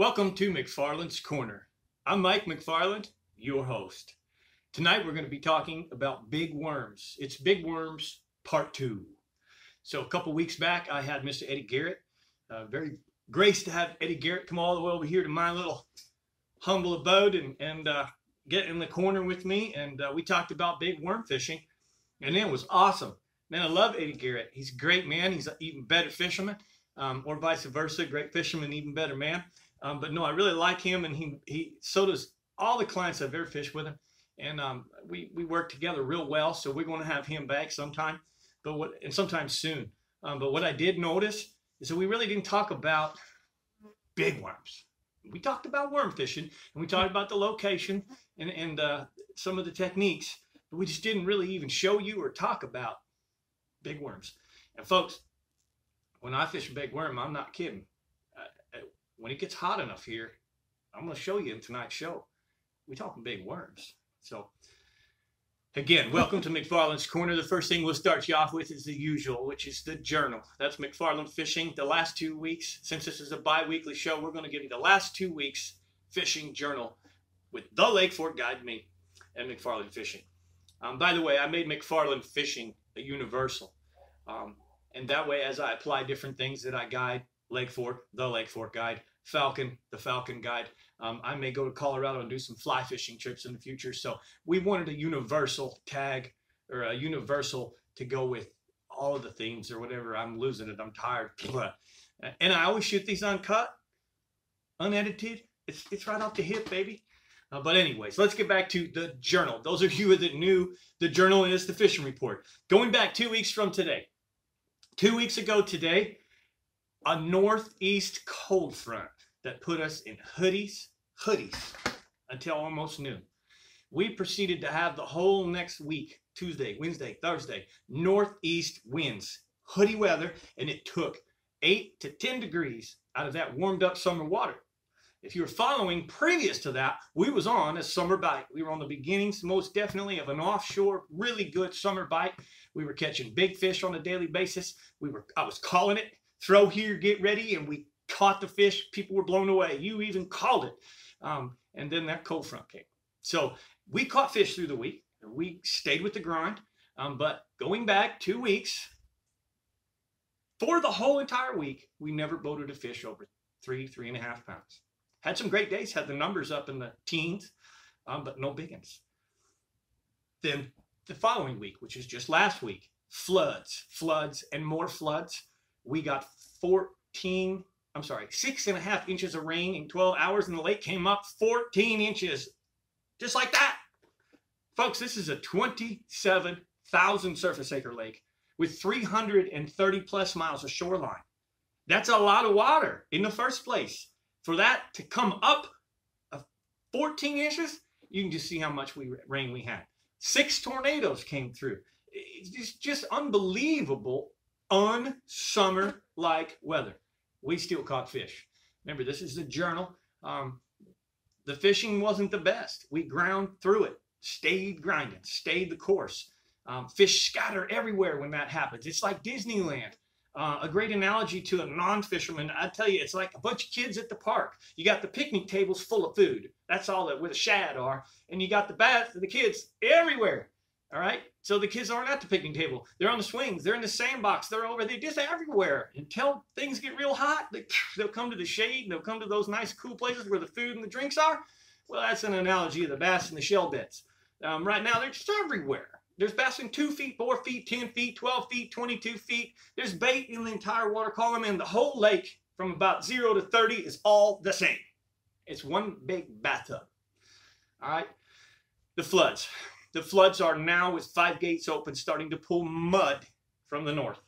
Welcome to Mcfarlands Corner. I'm Mike McFarland, your host. Tonight we're going to be talking about big worms. It's Big Worms Part 2. So a couple weeks back I had Mr. Eddie Garrett. Very graced to have Eddie Garrett come all the way over here to my little humble abode and get in the corner with me. And we talked about big worm fishing. And it was awesome. Man, I love Eddie Garrett. He's a great man. He's an even better fisherman. Or vice versa. Great fisherman, even better man. But no, I really like him, and he so does all the clients I've ever fished with him, and we work together real well. So we're going to have him back sometime, and sometime soon. But what I did notice is that we really didn't talk about big worms. We talked about worm fishing, and we talked about the location and some of the techniques, but we just didn't really even show you or talk about big worms. And folks, when I fish a big worm, I'm not kidding. When it gets hot enough here, I'm going to show you in tonight's show. We're talking big worms. So, again, welcome to Mcfarlands Corner. The first thing we'll start you off with is the usual, which is the journal. That's McFarland Fishing. The last 2 weeks, since this is a bi-weekly show, we're going to give you the last 2 weeks fishing journal with the Lake Fork Guide, me, and McFarland Fishing. By the way, I made McFarland Fishing a universal. And that way, as I apply different things that I guide, Lake Fork, the Lake Fork Guide, Falcon, the Falcon Guide. I may go to Colorado and do some fly fishing trips in the future. So we wanted a universal tag or a universal to go with all of the themes or whatever. I'm losing it. I'm tired. And I always shoot these uncut, unedited. It's right off the hip, baby. But anyways, let's get back to the journal. Those of you that knew, the journal is the fishing report. Going back 2 weeks from today. 2 weeks ago today, a northeast cold front that put us in hoodies until almost noon. We proceeded to have the whole next week, Tuesday, Wednesday, Thursday, northeast winds, hoodie weather, and it took 8 to 10 degrees out of that warmed up summer water. If you were following previous to that, we was on a summer bite. We were on the beginnings, most definitely, of an offshore, really good summer bite. We were catching big fish on a daily basis. I was calling it. Throw here, get ready, and we caught the fish. People were blown away. You even called it. And then that cold front came. So we caught fish through the week. We stayed with the grind. But going back 2 weeks, for the whole entire week, we never boated a fish over 3.5 pounds. Had some great days, had the numbers up in the teens, but no big ones. Then the following week, which is just last week, floods, and more floods. We got 6.5 inches of rain in 12 hours, and the lake came up 14 inches. Just like that. Folks, this is a 27,000 surface acre lake with 330 plus miles of shoreline. That's a lot of water in the first place. For that to come up 14 inches, you can just see how much rain we had. 6 tornadoes came through. It's just unbelievable. Unsummer-like weather. We still caught fish. Remember, this is the journal. The fishing wasn't the best. We ground through it, stayed grinding, stayed the course. Fish scatter everywhere when that happens. It's like Disneyland. A great analogy to a non-fisherman, I tell you, it's like a bunch of kids at the park. You got the picnic tables full of food. That's all that where the shad are. And you got the kids everywhere. All right, so the kids aren't at the picnic table. They're on the swings. They're in the sandbox. They're just everywhere. Until things get real hot, they'll come to the shade. They'll come to those nice, cool places where the food and the drinks are. Well, that's an analogy of the bass and the shell beds. Right now, they're just everywhere. There's bass in 2 feet, 4 feet, 10 feet, 12 feet, 22 feet. There's bait in the entire water column, and the whole lake from about 0 to 30 is all the same. It's one big bathtub. All right, the floods. The floods are now, with 5 gates open, starting to pull mud from the north.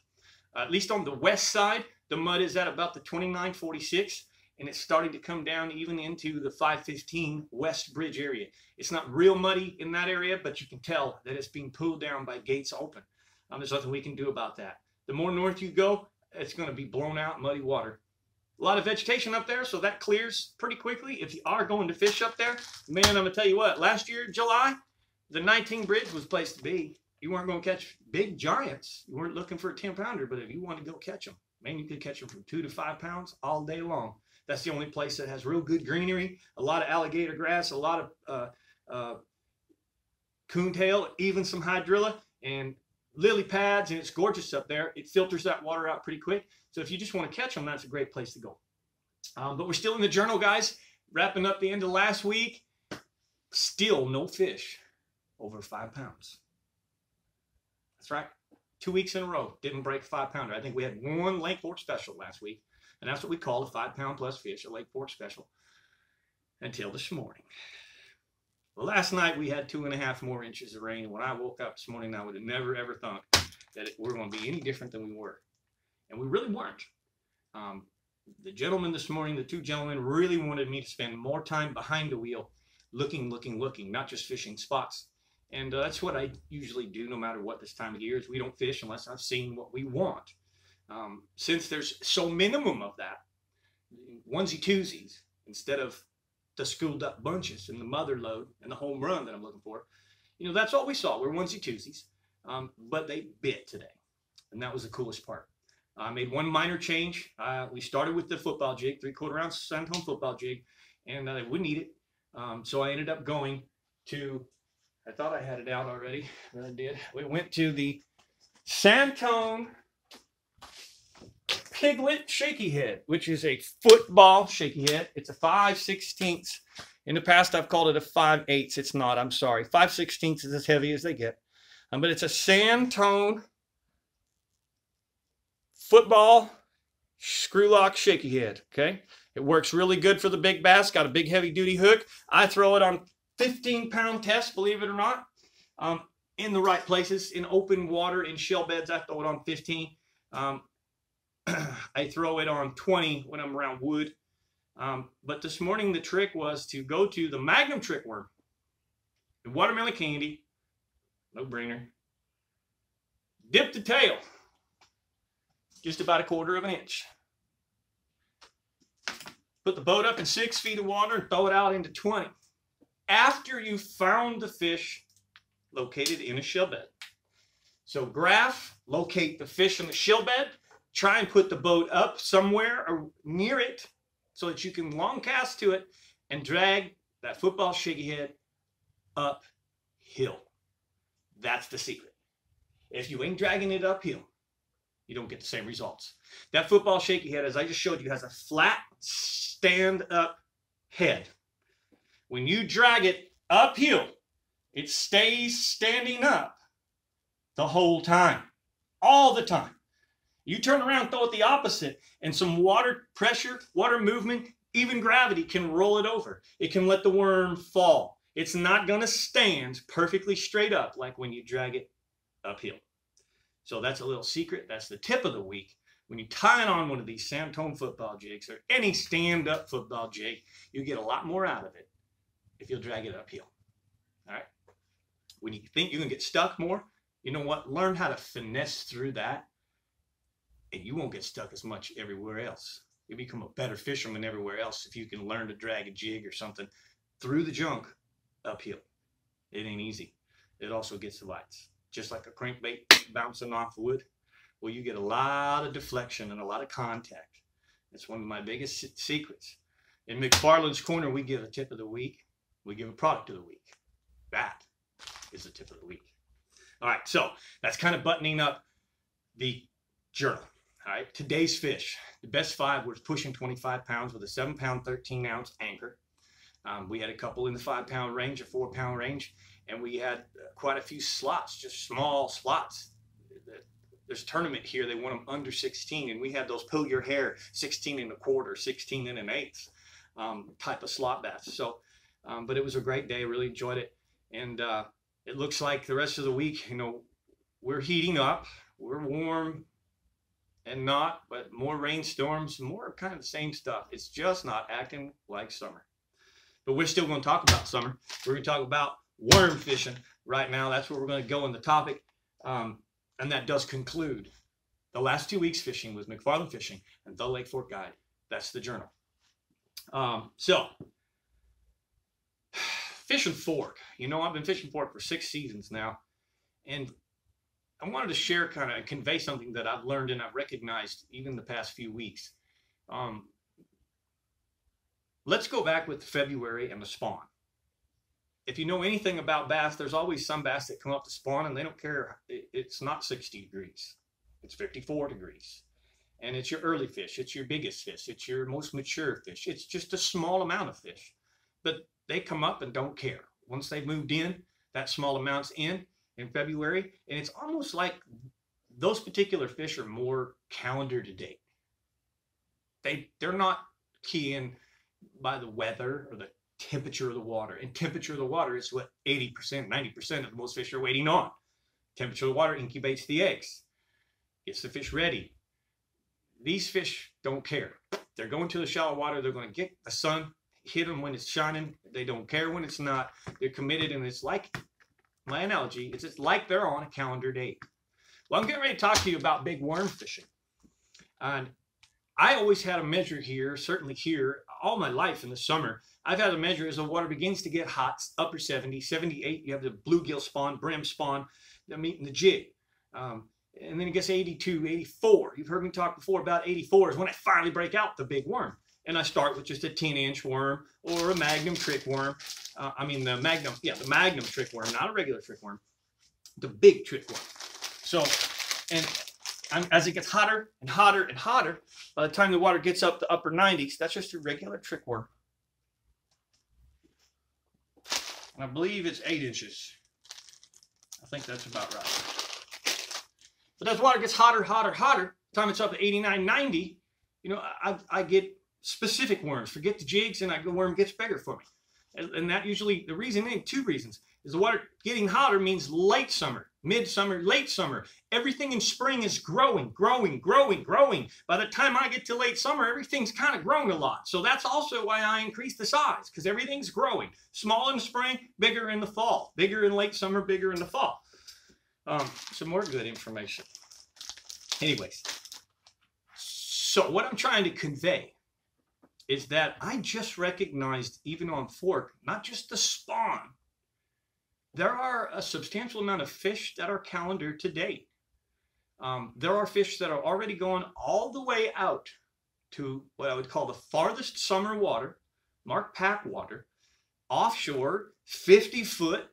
At least on the west side, the mud is at about the 2946, and it's starting to come down even into the 515 West Bridge area. It's not real muddy in that area, but you can tell that it's being pulled down by gates open. There's nothing we can do about that. The more north you go, it's going to be blown out muddy water. A lot of vegetation up there, so that clears pretty quickly. If you are going to fish up there, man, I'm going to tell you what, last year, July, the 19 Bridge was the place to be. You weren't going to catch big giants. You weren't looking for a 10-pounder, but if you want to go catch them, man, you could catch them from 2 to 5 pounds all day long. That's the only place that has real good greenery, a lot of alligator grass, a lot of coontail, even some hydrilla and lily pads, and it's gorgeous up there. It filters that water out pretty quick. So if you just want to catch them, that's a great place to go. But we're still in the journal, guys. Wrapping up the end of last week. Still no fish over 5 pounds. That's right. 2 weeks in a row. Didn't break a 5-pounder. I think we had one Lake Fork special last week. And that's what we call a 5-pound plus fish, a Lake Fork special. Until this morning. Well, last night we had 2.5 more inches of rain. When I woke up this morning, I would have never, ever thought that we're going to be any different than we were. And we really weren't. The gentleman this morning, the 2 gentlemen, really wanted me to spend more time behind the wheel, looking, not just fishing spots. And that's what I usually do no matter what this time of year is. We don't fish unless I've seen what we want. Since there's so minimum of that, onesie-twosies, instead of the schooled up bunches and the mother load and the home run that I'm looking for, you know, that's all we saw. We're onesie-twosies, but they bit today. And that was the coolest part. I made one minor change. We started with the football jig, 3/4 ounce Santone football jig, and I wouldn't eat it. So I ended up going to, I thought I had it out already, but I did. We went to the Santone Piglet Shaky Head, which is a football shaky head. It's a 5/16. In the past, I've called it a 5/8. It's not, I'm sorry. 5/16 is as heavy as they get. But it's a Santone football screw lock shaky head, okay? It works really good for the big bass. Got a big heavy duty hook. I throw it on 15-pound tests, believe it or not, in the right places. In open water, in shell beds, I throw it on 15. I throw it on 20 when I'm around wood. But this morning the trick was to go to the Magnum trick worm. The watermelon candy, no brainer. Dip the tail. Just about 1/4 inch. Put the boat up in 6 feet of water and throw it out into 20. After you found the fish located in a shell bed. So graph, locate the fish in the shell bed, try and put the boat up somewhere or near it so that you can long cast to it and drag that football shaky head uphill. That's the secret. If you ain't dragging it uphill, you don't get the same results. That football shaky head, as I just showed you, has a flat stand-up head. When you drag it uphill, it stays standing up the whole time, all the time. You turn around, throw it the opposite, and some water pressure, water movement, even gravity can roll it over. It can let the worm fall. It's not going to stand perfectly straight up like when you drag it uphill. So that's a little secret. That's the tip of the week. When you tie it on one of these Santone football jigs or any stand-up football jig, you get a lot more out of it if you'll drag it uphill. All right? When you think you can get stuck more, you know what? Learn how to finesse through that, and you won't get stuck as much everywhere else. You'll become a better fisherman everywhere else if you can learn to drag a jig or something through the junk uphill. It ain't easy. It also gets the bites. Just like a crankbait bouncing off wood, well, you get a lot of deflection and a lot of contact. It's one of my biggest secrets. In Mcfarlands Corner, we give a tip of the week. We give a product of the week. That is the tip of the week. All right, so that's kind of buttoning up the journal. All right, today's fish. The best 5 was pushing 25 pounds with a 7-pound, 13-ounce anchor. We had a couple in the 5-pound range, a 4-pound range, and we had quite a few slots, just small slots. There's a tournament here, they want them under 16, and we had those pull your hair 16 1/4, 16 1/8 type of slot bass. So, but it was a great day, really enjoyed it, and it looks like the rest of the week, you know, we're heating up, we're warm and not, but more rainstorms, more kind of the same stuff. It's just not acting like summer. But we're still going to talk about summer. We're going to talk about worm fishing right now. That's where we're going to go in the topic. And that does conclude the last 2 weeks fishing with McFarland Fishing and the Lake Fork Guide. That's the journal. So, fishing fork. You know, I've been fishing fork for 6 seasons now. And I wanted to share, kind of convey something that I've learned and I've recognized even the past few weeks. Let's go back with February and the spawn. If you know anything about bass, there's always some bass that come up to spawn and they don't care. It's not 60 degrees. It's 54 degrees. And it's your early fish. It's your biggest fish. It's your most mature fish. It's just a small amount of fish. But they come up and don't care. Once they've moved in, that small amount's in February. And it's almost like those particular fish are more calendar to date. They're not keying by the weather or the temperature of the water. And temperature of the water is what 80%, 90% of most fish are waiting on. Temperature of the water incubates the eggs, gets the fish ready. These fish don't care. They're going to the shallow water. They're going to get the sun, hit them when it's shining. They don't care when it's not. They're committed, and it's like, my analogy, it's just like they're on a calendar date. Well, I'm getting ready to talk to you about big worm fishing. And I always had a measure here, certainly here, all my life in the summer. I've had a measure as the water begins to get hot, upper 70, 78. You have the bluegill spawn, brim spawn, they're meeting the jig. And then it gets 82, 84. You've heard me talk before about 84 is when I finally break out the big worm. And I start with just a 10-inch worm or a magnum trick worm. The magnum trick worm, not a regular trick worm, the big trick worm. So, as it gets hotter and hotter and hotter, by the time the water gets up to upper 90s, that's just a regular trick worm. And I believe it's 8 inches. I think that's about right. But as water gets hotter, hotter, hotter, by the time it's up to 89, 90, I get specific worms. Forget the jigs, and the worm gets bigger for me. And that usually, the reason, two reasons, is the water getting hotter means late summer, midsummer, late summer. Everything in spring is growing, growing, growing, growing. By the time I get to late summer, everything's kind of grown a lot. So that's also why I increase the size, because everything's growing. Small in the spring, bigger in the fall. Bigger in late summer, bigger in the fall. Some more good information. Anyways, so what I'm trying to convey is that I just recognized, even on fork, not just the spawn, there are a substantial amount of fish that are calendar to date. There are fish that are already going all the way out to what I would call the farthest summer water, marked pack water, offshore, 50-foot,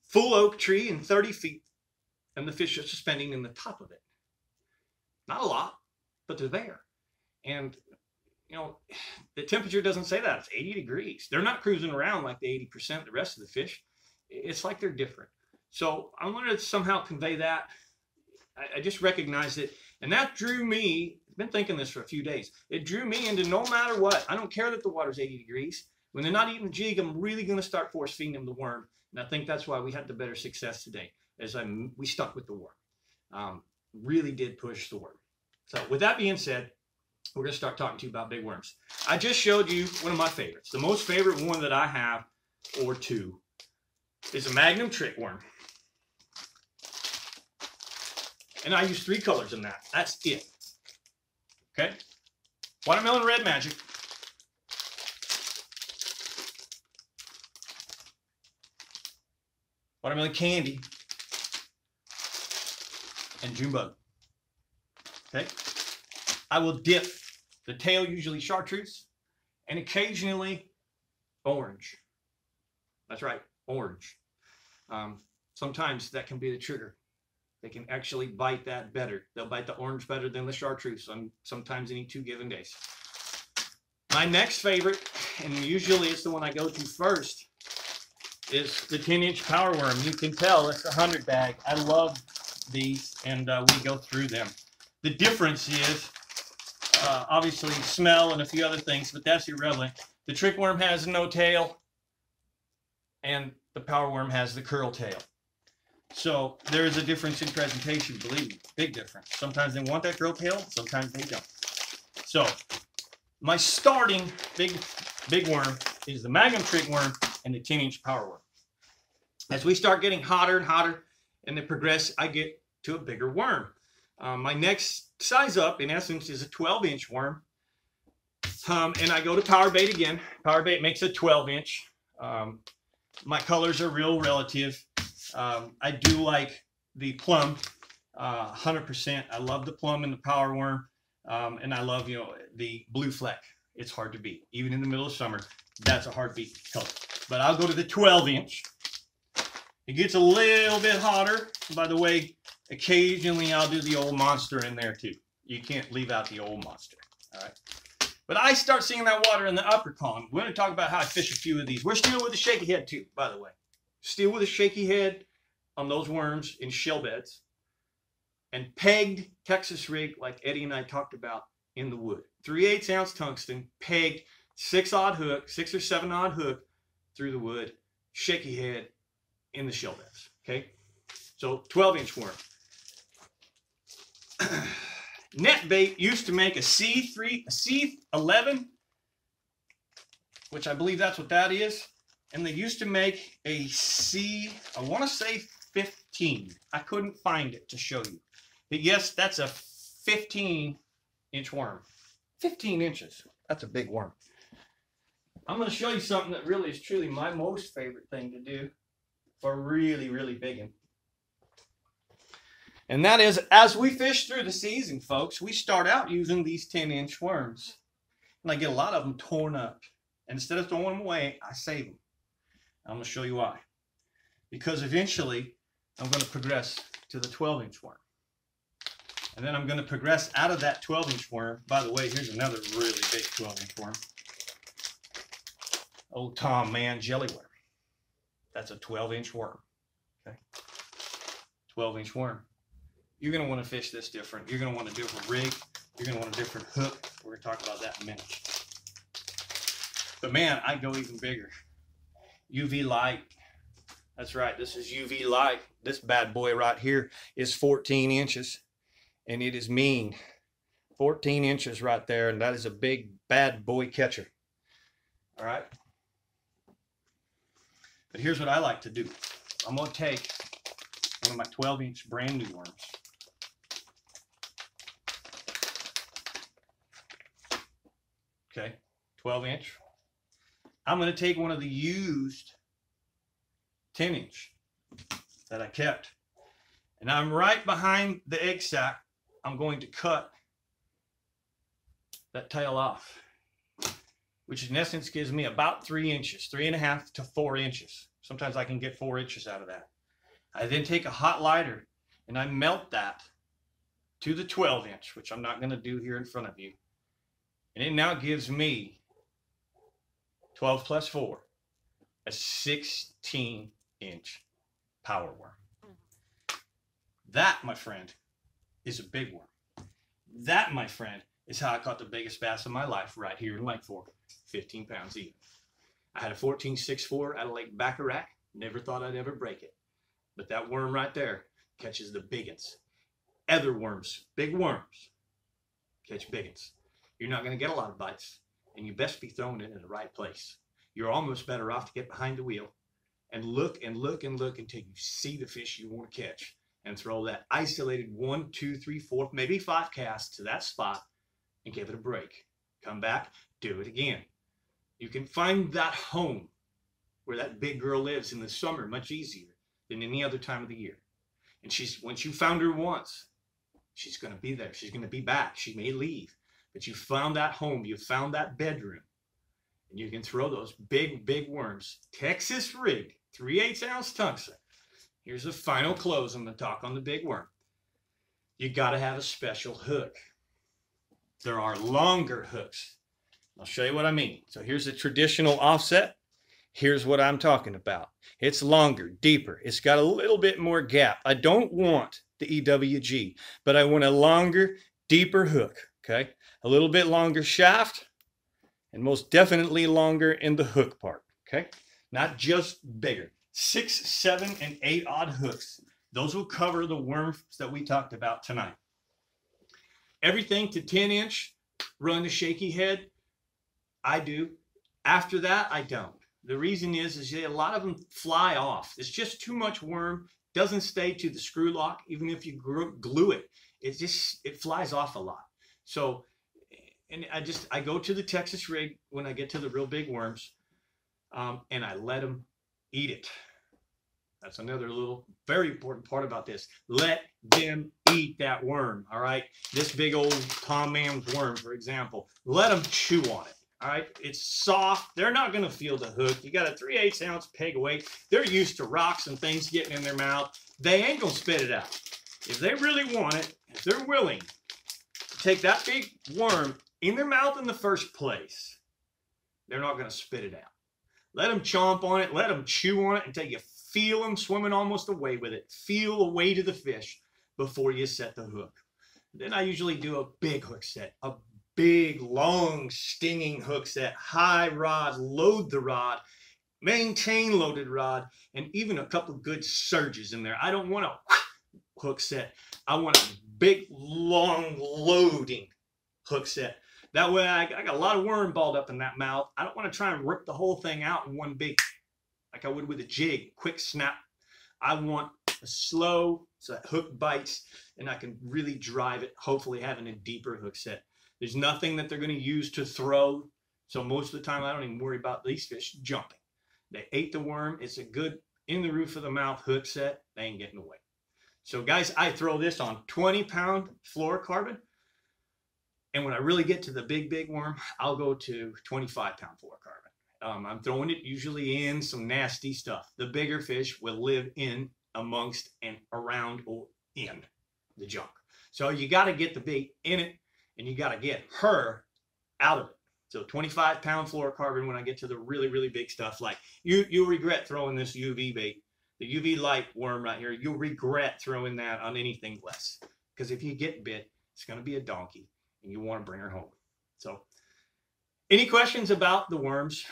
full oak tree and 30 feet, and the fish are suspending in the top of it. Not a lot, but they're there. And, the temperature doesn't say that. It's 80 degrees. They're not cruising around like the 80% the rest of the fish. It's like they're different. So I wanted to somehow convey that. I just recognized it. And that drew me, I've been thinking this for a few days, it drew me into no matter what. I don't care that the water's 80 degrees. When they're not eating the jig, I'm really going to start force feeding them the worm. And I think that's why we had the better success today, as we stuck with the worm. Really did push the worm. So with that being said, we're going to start talking to you about big worms. I just showed you one of my favorites. The most favorite one that I have, or two, is a magnum trick worm. And I use 3 colors in that. That's it. Okay? Watermelon red magic. Watermelon candy. And June bug. Okay? I will dip the tail, usually chartreuse, and occasionally orange. That's right, orange. Sometimes that can be the trigger. They can actually bite that better. They'll bite the orange better than the chartreuse on sometimes any 2 given days. My next favorite, and usually it's the one I go to first, is the 10-inch power worm. You can tell it's a 100 bag. I love these, and we go through them. The difference is obviously smell and a few other things, but that's irrelevant. The trick worm has no tail, and the power worm has the curl tail. So there is a difference in presentation, believe me, big difference. Sometimes they want that curl tail, sometimes they don't. So my starting big worm is the magnum trick worm and the 10-inch power worm. As we start getting hotter and hotter and they progress, I get to a bigger worm. My next size up, in essence, is a 12-inch worm. And I go to power bait again. Power bait makes a 12-inch. My colors are real relative. I do like the plum, 100%. I love the plum and the power worm. And I love, the blue fleck. It's hard to beat. Even in the middle of summer, that's a hard beat color. But I'll go to the 12-inch. It gets a little bit hotter. By the way, occasionally I'll do the old monster in there too. You can't leave out the old monster. All right. But I start seeing that water in the upper column. We're going to talk about how I fish a few of these. We're still with a shaky head too, by the way. Still with a shaky head on those worms in shell beds. And pegged Texas rig like Eddie and I talked about in the wood. 3/8 ounce tungsten, pegged 6-odd hook, 6 or 7-odd hook through the wood, shaky head in the shell beds. Okay, so 12-inch worm. Netbait used to make a C3, a C11, which I believe that's what that is, and they used to make a C, I want to say 15. I couldn't find it to show you, but yes, that's a 15-inch worm. 15 inches. That's a big worm. I'm going to show you something that really is truly my most favorite thing to do for really, really big one. And that is, as we fish through the season, folks, we start out using these 10-inch worms. And I get a lot of them torn up. And instead of throwing them away, I save them. I'm going to show you why. Because eventually, I'm going to progress to the 12-inch worm. And then I'm going to progress out of that 12-inch worm. By the way, here's another really big 12-inch worm. Old Tom Man jelly worm. That's a 12-inch worm. Okay, 12-inch worm. You're going to want to fish this different. You're going to want a different rig. You're going to want a different hook. We're going to talk about that in a minute. But man, I go even bigger. UV light. That's right. This is UV light. This bad boy right here is 14 inches. And it is mean. 14 inches right there. And that is a big bad boy catcher. All right. But here's what I like to do. I'm going to take one of my 12-inch brand new worms. Okay, 12-inch. I'm going to take one of the used 10-inch that I kept. And I'm right behind the egg sac. I'm going to cut that tail off, which in essence gives me about 3 inches, 3.5 to 4 inches. Sometimes I can get 4 inches out of that. I then take a hot lighter and I melt that to the 12-inch, which I'm not going to do here in front of you. And it now gives me 12 plus 4, a 16-inch power worm. That, my friend, is a big worm. That, my friend, is how I caught the biggest bass of my life right here in Lake Fork, 15 pounds even. I had a 14.64 out of Lake Bacharach. Never thought I'd ever break it. But that worm right there catches the big ones. Other worms, big worms, catch big ones. You're not going to get a lot of bites, and you best be throwing it in the right place. You're almost better off to get behind the wheel and look and look and look until you see the fish you want to catch and throw that isolated 1, 2, 3, 4, maybe 5 casts to that spot and give it a break. Come back, do it again. You can find that home where that big girl lives in the summer much easier than any other time of the year. And once you found her once, she's going to be there. She's going to be back. She may leave. But you found that home, you found that bedroom, and you can throw those big, big worms. Texas rigged, 3/8 ounce tungsten. Here's the final close on the talk on the big worm. You got to have a special hook. There are longer hooks. I'll show you what I mean. So here's a traditional offset. Here's what I'm talking about. It's longer, deeper. It's got a little bit more gap. I don't want the EWG, but I want a longer, deeper hook. Okay, a little bit longer shaft, and most definitely longer in the hook part. Okay, not just bigger. 6, 7, and 8 odd hooks. Those will cover the worms that we talked about tonight. Everything to 10-inch, run the shaky head. I do. After that, I don't. The reason is a lot of them fly off. It's just too much worm. Doesn't stay to the screw lock. Even if you glue it, it flies off a lot. So, and I go to the Texas rig when I get to the real big worms, and I let them eat it. That's another little very important part about this. Let them eat that worm, all right? This big old Tom Man's worm, for example, let them chew on it. All right, it's soft. They're not going to feel the hook. You got a 3/8 ounce peg weight. They're used to rocks and things getting in their mouth. They ain't going to spit it out. If they really want it, if they're willing to take that big worm in their mouth in the first place, they're not going to spit it out. Let them chomp on it. Let them chew on it until you feel them swimming almost away with it. Feel the weight of the fish before you set the hook. Then I usually do a big hook set, a big, long, stinging hook set, high rod, load the rod, maintain loaded rod, and even a couple good surges in there. I don't want a hook set. I want a big, long, loading hook set. That way I got a lot of worm balled up in that mouth. I don't want to try and rip the whole thing out in one big, like I would with a jig, quick snap. I want a slow, so that hook bites, and I can really drive it, hopefully having a deeper hook set. There's nothing that they're going to use to throw, so most of the time I don't even worry about these fish jumping. They ate the worm. It's a good in the roof of the mouth hook set. They ain't getting away. So guys, I throw this on 20-pound fluorocarbon, and when I really get to the big worm, I'll go to 25-pound fluorocarbon. I'm throwing it usually in some nasty stuff. The bigger fish will live in, amongst, and around, or in the junk. So you got to get the bait in it, and you got to get her out of it. So 25-pound fluorocarbon when I get to the really big stuff. Like you'll regret throwing this UV bait, the UV light worm right here. You'll regret throwing that on anything less, because if you get bit, it's going to be a donkey, and you want to bring her home. So any questions about the worms?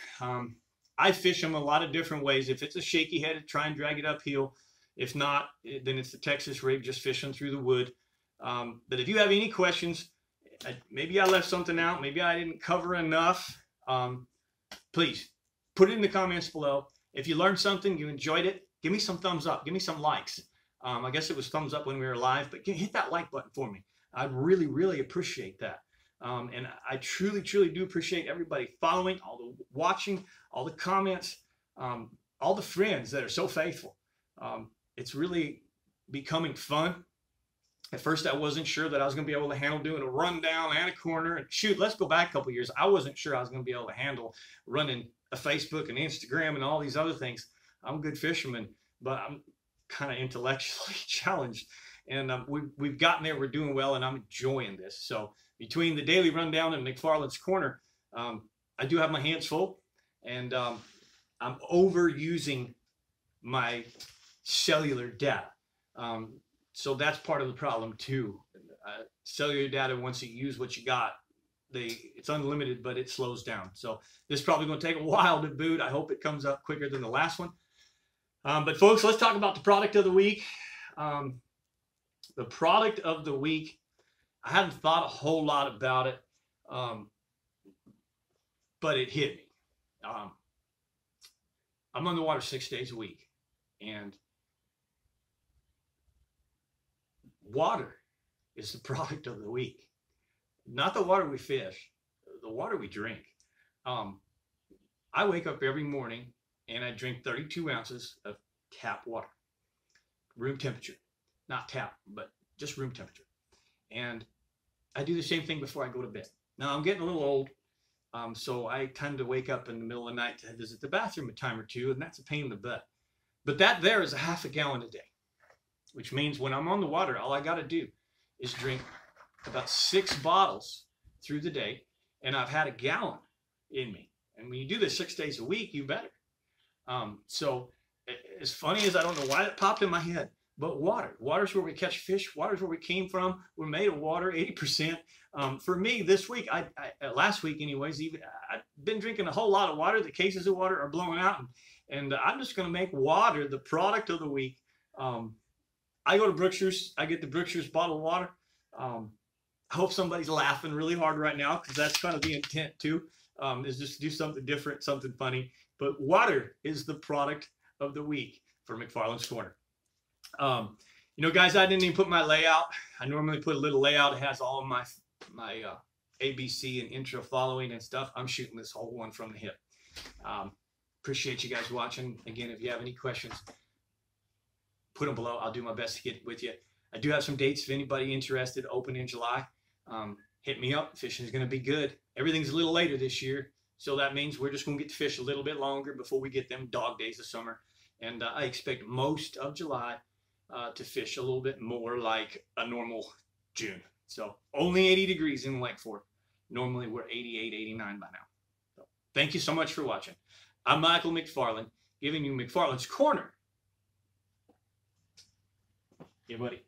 I fish them a lot of different ways. If it's a shaky head, try and drag it uphill. If not, then it's the Texas rig, just fishing through the wood. But if you have any questions, maybe I left something out, maybe I didn't cover enough, please put it in the comments below. If you learned something, you enjoyed it, give me some thumbs up, give me some likes. I guess it was thumbs up when we were live, but hit that like button for me. I'd really appreciate that. And I truly do appreciate everybody following, all the watching, all the comments, all the friends that are so faithful. It's really becoming fun. At first, I wasn't sure that I was going to be able to handle doing a rundown and a corner. And shoot, let's go back a couple years. I wasn't sure I was going to be able to handle running a Facebook and Instagram and all these other things. I'm a good fisherman, but I'm kind of intellectually challenged. And we've gotten there. We're doing well, and I'm enjoying this. So between the daily rundown and Mcfarlands Corner, I do have my hands full, and I'm overusing my cellular data. So that's part of the problem too. Cellular data, once you use what you got, it's unlimited, but it slows down. So this is probably going to take a while to boot. I hope it comes up quicker than the last one. But folks, let's talk about the product of the week. The product of the week, I haven't thought a whole lot about it, but it hit me. I'm on the water 6 days a week, and water is the product of the week. Not the water we fish, the water we drink. I wake up every morning and I drink 32 ounces of tap water, room temperature, not tap, but just room temperature. And I do the same thing before I go to bed. Now I'm getting a little old, so I tend to wake up in the middle of the night to visit the bathroom a time or two, and that's a pain in the butt. But that there is a half a gallon a day, which means when I'm on the water, all I got to do is drink about 6 bottles through the day, and I've had a gallon in me. And when you do this 6 days a week, you better. So as funny as I don't know why it popped in my head, but water's where we catch fish. Water's where we came from. We're made of water, 80%. For me, this week, last week anyways, I've been drinking a whole lot of water. The cases of water are blowing out, and I'm just going to make water the product of the week. I go to Brookshire's. I get the Brookshire's bottled water. I hope somebody's laughing really hard right now, because that's kind of the intent too, is just to do something different, something funny. But water is the product of the week for Mcfarlands Corner. You know, guys, I didn't even put my layout. I normally put a little layout. It has all of my ABC and intro following and stuff. I'm shooting this whole one from the hip. Appreciate you guys watching. Again, if you have any questions, put them below. I'll do my best to get with you. I do have some dates if anybody interested, open in July. Hit me up. Fishing is going to be good. Everything's a little later this year. So that means we're just going to get to fish a little bit longer before we get them dog days of summer. And I expect most of July to fish a little bit more like a normal June. So only 80 degrees in Lake Fork. Normally we're 88, 89 by now. So thank you so much for watching. I'm Michael McFarland, giving you McFarland's Corner. Yeah, buddy.